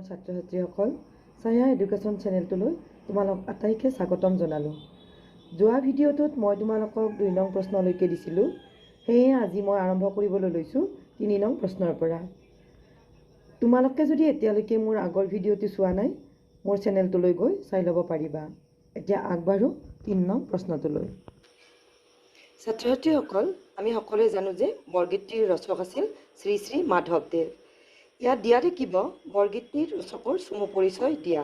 ছাত্ৰ ছাত্ৰীসকল ছায়া এডুকেশ্যন চেনেলটোলৈ তোমালোক আটাইকে স্বাগতম জনালোঁ। যোৱা ভিডিঅ'টোত মই তোমালোকক 2 নং প্ৰশ্নলৈকে দিছিলোঁ, সেয়ে আজি মই আৰম্ভ কৰিবলৈ লৈছোঁ 3 নং প্ৰশ্নৰ পৰা। তোমালোকে যদি এতিয়ালৈকে মোৰ আগৰ ভিডিঅ'টো চোৱা নাই, মোৰ চেনেলটোলৈ গৈ চাই ল'ব পাৰিবা। এতিয়া আগবাঢ়ো 3 নং প্ৰশ্নটোলৈ। ছাত্ৰ ছাত্ৰীসকল, আমি সকলোৱে জানো যে বৰগীতটিৰ ৰচক আছিল শ্ৰী শ্ৰী মাধৱদেৱ। ইয়াত দিয়া দেখিব বৰগীতটিৰ ৰচকৰ চমু পৰিচয় দিয়া।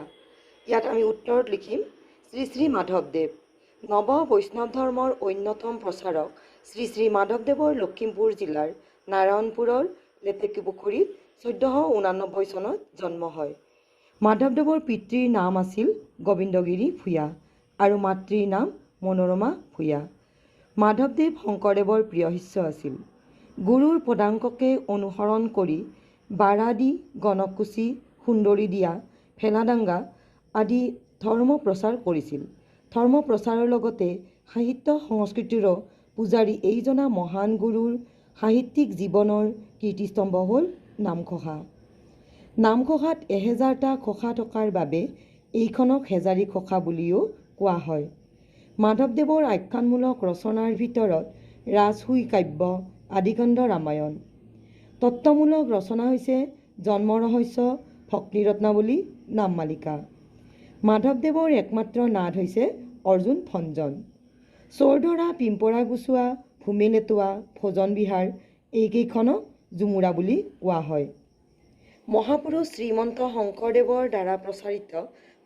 ইয়াত আমি উত্তৰত লিখিম শ্ৰী শ্ৰী মাধৱদেৱ। নৱ বৈষ্ণৱ ধৰ্মৰ অন্যতম প্ৰচাৰক শ্ৰী শ্ৰী মাধৱদেৱৰ লখিমপুৰ জিলাৰ নাৰায়ণপুৰৰ লেটেকুপুখুৰীত 1489 চনত জন্ম হয়। মাধৱদেৱৰ পিতৃৰ নাম আছিল গোবিন্দগিৰি ভূঞা আৰু মাতৃৰ নাম মনোৰমা ভূঞা। মাধৱদেৱ শংকৰদেৱৰ প্ৰিয় শিষ্য আছিল। গুৰুৰ পদাঙ্ককে অনুসৰণ কৰি বাৰাদি, গণকুচি, সুন্দৰী দিয়া, ফেলাডাংগা আদি ধৰ্ম প্ৰচাৰ কৰিছিল। ধৰ্ম প্ৰচাৰৰ লগতে সাহিত্য সংস্কৃতিৰো পূজাৰী এইজনা মহান গুৰুৰ সাহিত্যিক জীৱনৰ কীৰ্তিস্তম্ভ হ'ল নামঘোষা। নামঘোষাত 1000টা ঘোষা থকাৰ বাবে এইখনক হেজাৰী ঘোষা বুলিও কোৱা হয়। মাধৱদেৱৰ আখ্যানমূলক ৰচনাৰ ভিতৰত ৰাজসুই কাব্য, আদিকাণ্ড ৰামায়ণ। তত্ত্বমূলক ৰচনা হৈছে জন্ম ৰহস্য, ভক্তি ৰত্নাৱলী, নামমালিকা। মাধৱদেৱৰ একমাত্ৰ নাট হৈছে অৰ্জুন ভঞ্জন। চোৰধৰা, পিম্পৰা গুচোৱা, ভূমি লেটোৱা, ভোজন বিহাৰ এইকেইখনক ঝুমুৰা বুলি কোৱা হয়। মহাপুৰুষ শ্ৰীমন্ত শংকৰদেৱৰ দ্বাৰা প্ৰচাৰিত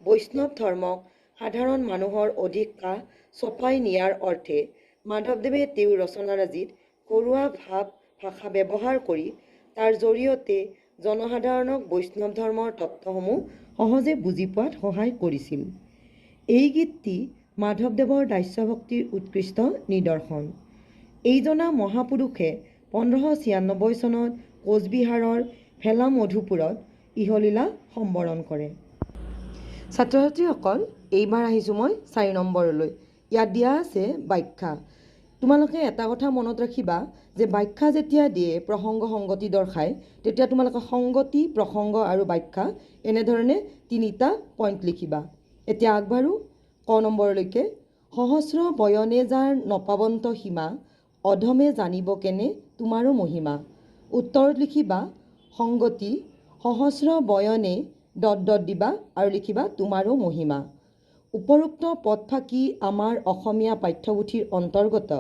বৈষ্ণৱ ধৰ্মক সাধাৰণ মানুহৰ অধিক কাষ চপাই নিয়াৰ অৰ্থে মাধৱদেৱে তেওঁৰ ৰচনাৰাজিত ঘৰুৱা ভাৱ ভাষা ব্যৱহাৰ কৰি তাৰ জৰিয়তে জনসাধাৰণক বৈষ্ণৱ ধৰ্মৰ তত্ত্বসমূহ সহজে বুজি পোৱাত সহায় কৰিছিল। এই গীতটি মাধৱদেৱৰ দাস্যভক্তিৰ উৎকৃষ্ট নিদৰ্শন। এইজনা মহাপুৰুষে 1596 চনত কোচবিহাৰৰ ভেলামধুপুৰত ইহলীলা সম্বৰণ কৰে। ছাত্ৰ ছাত্ৰীসকল, এইবাৰ আহিছোঁ মই 4 নম্বৰলৈ। ইয়াত দিয়া আছে ব্যাখ্যা। তোমালোকে এটা কথা মনত ৰাখিবা যে ব্যাখ্যা যেতিয়া দিয়ে প্ৰসংগ সংগতি দৰ্শায়, তেতিয়া তোমালোকে সংগতি, প্ৰসংগ আৰু ব্যাখ্যা এনেধৰণে 3টা পইণ্ট লিখিবা। এতিয়া আগবাঢ়ো ক নম্বৰলৈকে। সহস্ৰ বয়নে যাৰ নপাবন্ত সীমা, অধমে জানিব কেনে তোমাৰো মহিমা। উত্তৰত লিখিবা সংগতি, সহস্ৰ বয়নে ... দিবা আৰু লিখিবা তোমাৰো মহিমা। উপৰোক্ত পদফাকি আমাৰ অসমীয়া পাঠ্যপুথিৰ অন্তৰ্গত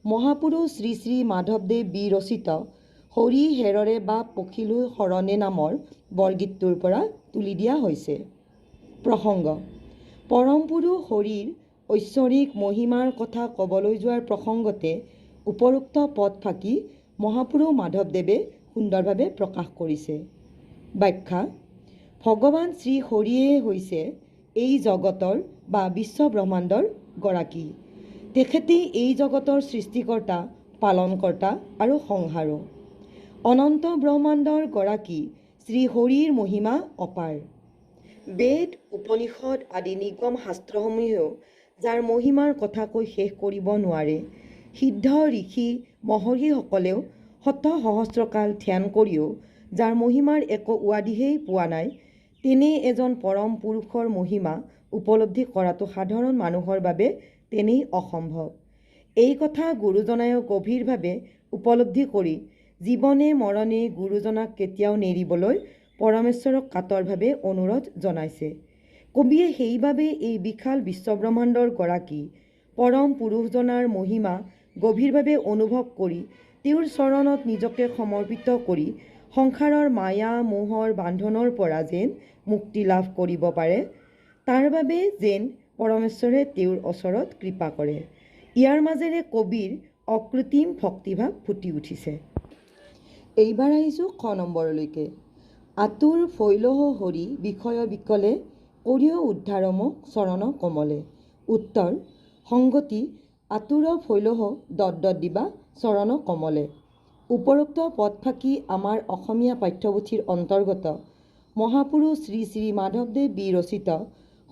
মহাপুৰুষ শ্ৰী শ্ৰী মাধৱদেৱ বিৰচিত হৰি হেৰৰে বা পখিলো শৰণে নামৰ বৰগীতটোৰ পৰা তুলি দিয়া হৈছে। প্ৰসংগ: পৰম পুৰুষ হৰিৰ ঐশ্বৰিক মহিমাৰ কথা ক'বলৈ যোৱাৰ প্ৰসংগতে উপৰোক্ত পদফাকি মহাপুৰুষ মাধৱদেৱে সুন্দৰভাৱে প্ৰকাশ কৰিছে। ব্যাখ্যা: ভগৱান শ্ৰী হৰিয়ে হৈছে এই জগতৰ বা বিশ্ব ব্ৰহ্মাণ্ডৰ গৰাকী। তেখেতেই এই জগতৰ সৃষ্টিকৰ্তা, পালনকৰ্তা আৰু সংহাৰো। অনন্ত ব্ৰহ্মাণ্ডৰ গৰাকী শ্ৰী হৰিৰ মহিমা অপাৰ। বেদ, উপনিষদ আদি নিগম শাস্ত্ৰসমূহেও যাৰ মহিমাৰ কথা কৈ শেষ কৰিব নোৱাৰে। সিদ্ধ ঋষি মহৰ্ষিসকলেও শত সহস্ৰকাল ধ্যান কৰিও যাৰ মহিমাৰ একো উৱাদিহেই পোৱা নাই, তেনে এজন পৰম পুৰুষৰ মহিমা উপলব্ধি কৰাটো সাধাৰণ মানুহৰ বাবে তেনেই অসম্ভৱ। এই কথা গুৰুজনায়ো গভীৰভাৱে উপলব্ধি কৰি জীৱনে মৰণে গুৰুজনাক কেতিয়াও নেৰিবলৈ পৰমেশ্বৰক কাতৰভাৱে অনুৰোধ জনাইছে। কবিয়ে সেইবাবে এই বিশাল বিশ্বব্ৰহ্মাণ্ডৰ গৰাকী পৰম পুৰুষজনাৰ মহিমা গভীৰভাৱে অনুভৱ কৰি তেওঁৰ চৰণত নিজকে সমৰ্পিত কৰি সংসাৰৰ মায়া মোহৰ বান্ধনৰ পৰা যেন মুক্তি লাভ কৰিব পাৰে, তাৰ বাবে যেন পৰমেশ্বৰে তেওঁৰ ওচৰত কৃপা কৰে। ইয়াৰ মাজেৰে কবিৰ অকৃত্ৰিম ভক্তিভাৱ ফুটি উঠিছে। এইবাৰ আহিছোঁ খ নম্বৰলৈকে। আতুৰ ফৈলহ হৰি বিষয় বিকলে, কৰিয় উদ্ধাৰ মোক চৰণ কমলে। উত্তৰ: সংগতি, আতুৰ ফৈলহ ... দিবা চৰণ কমলে। উপৰোক্ত পদফাকি আমাৰ অসমীয়া পাঠ্যপুথিৰ অন্তৰ্গত মহাপুৰুষ শ্ৰী শ্ৰী মাধৱদেৱ বিৰচিত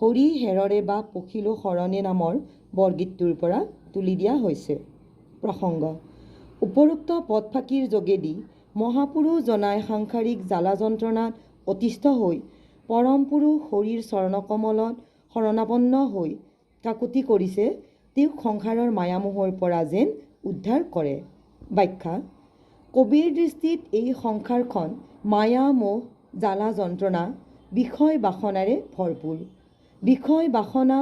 হৰি হেৰৰে বা পখিলো শৰণে নামৰ বৰগীতটোৰ পৰা তুলি দিয়া হৈছে। প্ৰসংগ: উপৰোক্ত পদফাকিৰ যোগেদি মহাপুৰুষজনাই সাংসাৰিক জ্বালা যন্ত্ৰণাত অতিষ্ঠ হৈ পৰম পুৰুষ হৰিৰ চৰণকমলত শৰণাপন্ন হৈ কাকুতি কৰিছে তেওঁক সংসাৰৰ মায়ামোহৰ পৰা যেন উদ্ধাৰ কৰে। ব্যাখ্যা: কবিৰ দৃষ্টিত এই সংসাৰখন মায়া মোহ জ্বালা যন্ত্ৰণা বিষয় বাসনাৰে ভৰপূৰ। বিষয় বাসনা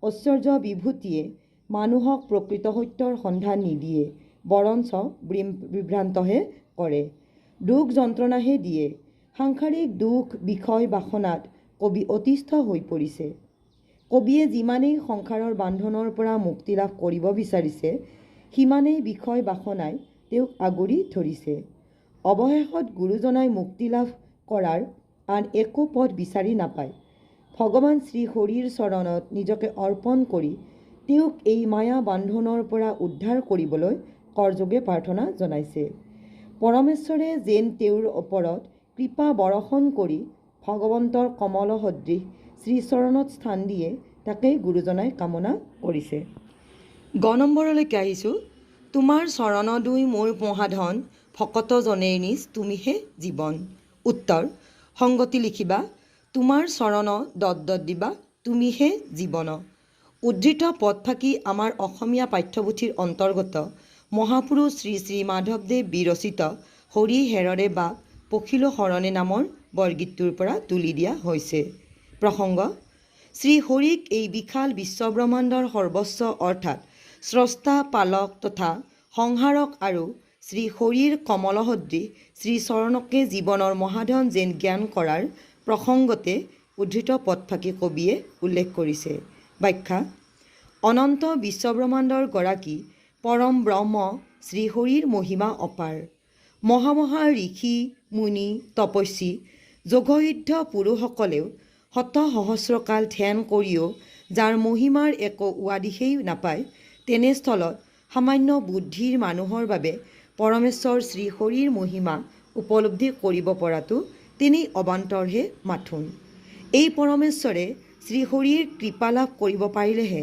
ঐশ্বৰ্য বিভূতিয়ে মানুহক প্ৰকৃত সত্যৰ সন্ধান নিদিয়ে, বৰঞ্চ বিভ্ৰান্তহে কৰে, দুখ যন্ত্ৰণাহে দিয়ে। সাংসাৰিক দুখ বিষয় বাসনাত কবি অতিষ্ঠ হৈ পৰিছে। কবিয়ে যিমানেই সংসাৰৰ বান্ধনৰ পৰা মুক্তি লাভ কৰিব বিচাৰিছে, সিমানেই বিষয় বাসনাই তেওঁক আগুৰি ধৰিছে। অৱশেষত গুৰুজনাই মুক্তি লাভ কৰাৰ আন একো পথ বিচাৰি নাপায়। ভগৱান শ্ৰীহৰিৰ চৰণত নিজকে অৰ্পণ কৰি তেওঁক এই মায়া বান্ধনৰ পৰা উদ্ধাৰ কৰিবলৈ কৰযোগে প্ৰাৰ্থনা জনাইছে। পৰমেশ্বৰে যেন তেওঁৰ ওপৰত কৃপা বৰ্ষণ কৰি ভগৱন্তৰ কমল সদৃশ শ্ৰীচৰণত স্থান দিয়ে, তাকেই গুৰুজনাই কামনা কৰিছে। গ নম্বৰলৈকে আহিছোঁ। তোমাৰ চৰণ দুই মোৰ মহাধন, ভকত জনেই নিজ তুমিহে জীৱন। উত্তৰ: সংগতি লিখিবা। তোমাৰ চৰণ ... দিবা তুমিহে জীৱন। উদ্ধৃত পদফাঁকি আমাৰ অসমীয়া পাঠ্যপুথিৰ অন্তৰ্গত মহাপুৰুষ শ্ৰী শ্ৰী মাধৱদেৱ বিৰচিত হৰি হেৰৰে বাপ পখিলো শৰণে নামৰ বৰগীতটোৰ পৰা তুলি দিয়া হৈছে। প্ৰসংগ: শ্ৰীহৰিক এই বিশাল বিশ্বব্ৰহ্মাণ্ডৰ সৰ্বস্ব অৰ্থাৎ স্ৰষ্টা, পালক তথা সংহাৰক আৰু শ্ৰীহৰিৰ কমলসদৃশ শ্ৰীচৰণকে জীৱনৰ মহাধন যেন জ্ঞান কৰাৰ প্ৰসংগতে উদ্ধৃত পদফাঁকি কবিয়ে উল্লেখ কৰিছে। ব্যাখ্যা: অনন্ত বিশ্বব্ৰহ্মাণ্ডৰ গৰাকী পৰম ব্ৰহ্ম শ্ৰীহৰিৰ মহিমা অপাৰ। মহা ঋষি মুনি তপস্বী যোগসিদ্ধ পুৰুষসকলেও শত সহস্ৰকাল ধ্যান কৰিও যাৰ মহিমাৰ একো উৱাদিশেই নাপায়, তেনেস্থলত সামান্য বুদ্ধিৰ মানুহৰ বাবে পৰমেশ্বৰ শ্ৰীহৰিৰ মহিমা উপলব্ধি কৰিব পৰাটো তেনেই অবান্তৰহে মাথোন। এই পৰমেশ্বৰে শ্ৰীহৰিৰ কৃপা লাভ কৰিব পাৰিলেহে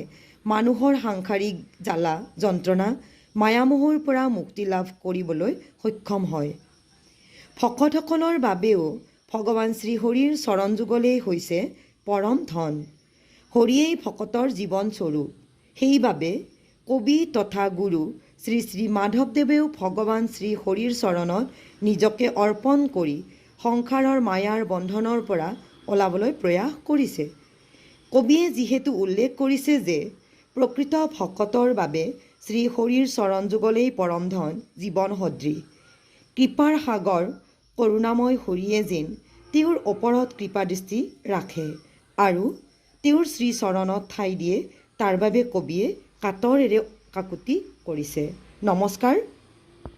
মানুহৰ সাংসাৰিক জ্বালা যন্ত্ৰণা মায়ামোহৰ পৰা মুক্তি লাভ কৰিবলৈ সক্ষম হয়। ভকতসকলৰ বাবেও ভগৱান শ্ৰীহৰিৰ চৰণযুগলেই হৈছে পৰম ধন। হৰিয়েই ভকতৰ জীৱন স্বৰূপ। সেইবাবে কবি তথা গুৰু শ্ৰী শ্ৰী মাধৱদেৱেও ভগৱান শ্ৰীহৰিৰ চৰণত নিজকে অৰ্পণ কৰি সংসাৰৰ মায়াৰ বন্ধনৰ পৰা ওলাবলৈ প্ৰয়াস কৰিছে। কবিয়ে যিহেতু উল্লেখ কৰিছে যে প্ৰকৃত ভকতৰ বাবে শ্ৰীহৰিৰ চৰণযুগলেই পৰম ধন জীৱন সদৃশ, কৃপাৰ সাগৰ কৰুণাময় হৰিয়ে যেন তেওঁৰ ওপৰত কৃপাদৃষ্টি ৰাখে আৰু তেওঁৰ শ্ৰীচৰণত ঠাই দিয়ে, তাৰ বাবে কবিয়ে কাতৰেৰে কাকুতি কৰিছে। নমস্কাৰ।